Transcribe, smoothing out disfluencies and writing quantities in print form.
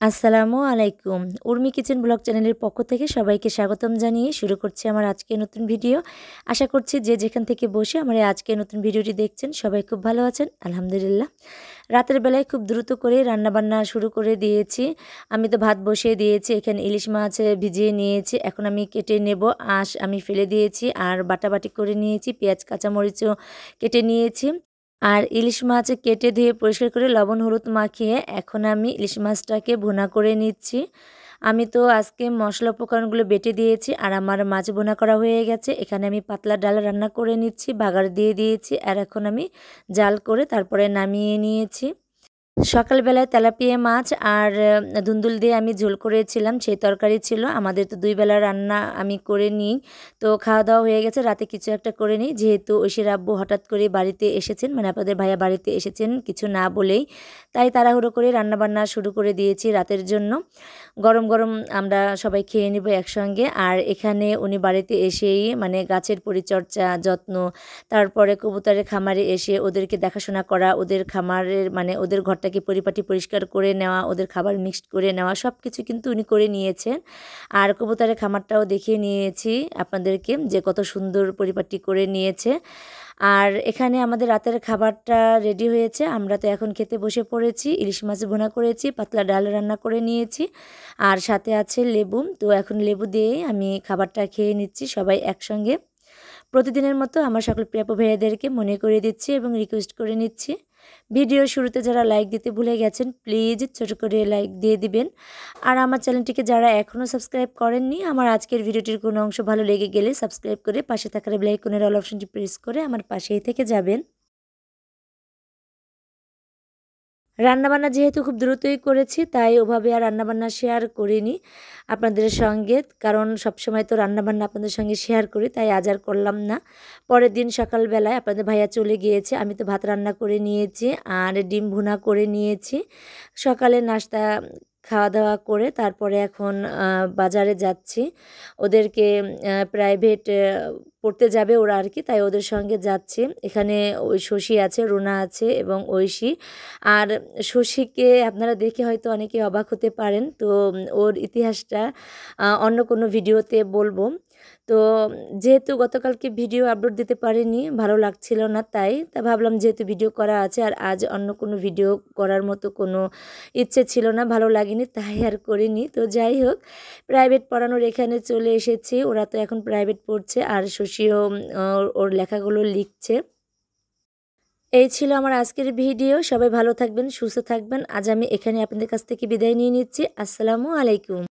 আসসালামু আলাইকুম। Urmi kitchen blog চ্যানেলের পক্ষ থেকে সবাইকে স্বাগতম জানিয়ে শুরু করছি আমার আজকের নতুন ভিডিও। আশা করছি যে যেখান থেকে বসে আমার এই আজকের নতুন ভিডিওটি দেখছেন সবাই খুব ভালো আছেন, আলহামদুলিল্লাহ। রাতের বেলায় খুব দ্রুত করে রান্নাবান্না শুরু করে দিয়েছি। আমি তো ভাত বসিয়ে দিয়েছি, এখানে ইলিশ মাছ ভিজিয়ে নিয়েছি। এখন আমি কেটে নেব, আঁশ আমি ফেলে দিয়েছি আর বাটাবাটি করে নিয়েছি, পেঁয়াজ কাঁচামরিচও কেটে নিয়েছি। আর ইলিশ মাছ কেটে ধুয়ে পরিষ্কার করে লবণ হলুদ মাখিয়ে এখন আমি ইলিশ মাছটাকে ভুনা করে নিচ্ছি। আমি তো আজকে মশলা উপকরণগুলো বেটে দিয়েছি আর আমার মাছ ভুনা করা হয়ে গেছে। এখানে আমি পাতলা ডাল রান্না করে নিচ্ছি, বাগার দিয়ে দিয়েছি আর এখন আমি জাল করে তারপরে নামিয়ে নিয়েছি। সকালবেলায় তেলাপিয়া মাছ আর ধুন্দুল দিয়ে আমি ঝোল করেছিলাম, সেই তরকারি ছিল। আমাদের তো ২ বেলা রান্না আমি করে নিই, তো খাওয়া দাওয়া হয়ে গেছে। রাতে কিছু একটা করে নিই, যেহেতু ঐশীর আব্বু হঠাৎ করে বাড়িতে এসেছেন, মানে আপনাদের ভাইয়া বাড়িতে এসেছেন কিছু না বলেই, তাই তাড়াহুড়ো করে রান্নাবান্না শুরু করে দিয়েছি রাতের জন্য। গরম গরম আমরা সবাই খেয়ে নেব একসঙ্গে। আর এখানে উনি বাড়িতে এসেই মানে গাছের পরিচর্যা যত্ন, তারপরে কবুতরের খামারে এসে ওদেরকে দেখাশোনা করা, ওদের খামারের মানে ওদের ঘরটাকে পরিপাটি পরিষ্কার করে নেওয়া, ওদের খাবার মিক্সড করে নেওয়া, সব কিছু কিন্তু উনি করে নিয়েছেন। আর কবুতরের খামারটাও দেখিয়ে নিয়েছি আপনাদেরকে যে কত সুন্দর পরিপাটি করে নিয়েছে। আর এখানে আমাদের রাতের খাবারটা রেডি হয়েছে, আমরা তো এখন খেতে বসে পড়েছি। ইলিশ মাছ ভুনা করেছি, পাতলা ডাল রান্না করে নিয়েছি আর সাথে আছে লেবু। তো এখন লেবু দিয়েই আমি খাবারটা খেয়ে নিচ্ছি সবাই একসঙ্গে। প্রতিদিনের মতো আমার সকল প্রিয় ভাইয়াদেরকে মনে করিয়ে দিচ্ছি এবং রিকোয়েস্ট করে নিচ্ছি, ভিডিওর শুরুতে যারা লাইক দিতে ভুলে গেছেন প্লিজ ছোট করে লাইক দিয়ে দিবেন। আর আমার চ্যানেলটিকে যারা এখনও সাবস্ক্রাইব করেননি, আমার আজকের ভিডিওটির কোনো অংশ ভালো লেগে গেলে সাবস্ক্রাইব করে পাশে থাকার বেল আইকনের অল অপশনটি প্রেস করে আমার পাশেই থেকে যাবেন। রান্নাবান্না যেহেতু খুব দ্রুতই করেছি, তাই ওভাবে আর রান্নাবান্না শেয়ার করিনি আপনাদের সঙ্গে, কারণ সবসময় তো রান্নাবান্না আপনাদের সঙ্গে শেয়ার করি, তাই আজ আর করলাম না। পরের দিন সকালবেলায় আপনাদের ভাইয়া চলে গিয়েছে, আমি তো ভাত রান্না করে নিয়েছি আর ডিম ভুনা করে নিয়েছি। সকালে নাস্তা খাওয়া দাওয়া করে তারপরে এখন বাজারে যাচ্ছি। ওদেরকে প্রাইভেট পড়তে যাবে ওরা আর কি, তাই ওদের সঙ্গে যাচ্ছি। এখানে ওই শশী আছে, রুনা আছে এবং ঐশী। আর শশীকে আপনারা দেখে হয়তো অনেকে অবাক হতে পারেন, তো ওর ইতিহাসটা অন্য কোনো ভিডিওতে বলবো। তো যেহেতু গতকালকে ভিডিও আপলোড দিতে পারিনি, ভালো লাগছিল না, তাই ভাবলাম যেহেতু ভিডিও করা আছে আর আজ অন্য কোনো ভিডিও করার মতো কোনো ইচ্ছে ছিল না, ভালো লাগেনি, তাই আর করিনি। তো যাই হোক, প্রাইভেট পড়ানোর এখানে চলে এসেছি। ওরা তো এখন প্রাইভেট পড়ছে আর শশীও ওর লেখাগুলো লিখছে। এই ছিল আমার আজকের ভিডিও। সবাই ভালো থাকবেন, সুস্থ থাকবেন। আজ আমি এখানে আপনাদের কাছ থেকে বিদায় নিয়ে নিচ্ছি। আসসালামু আলাইকুম।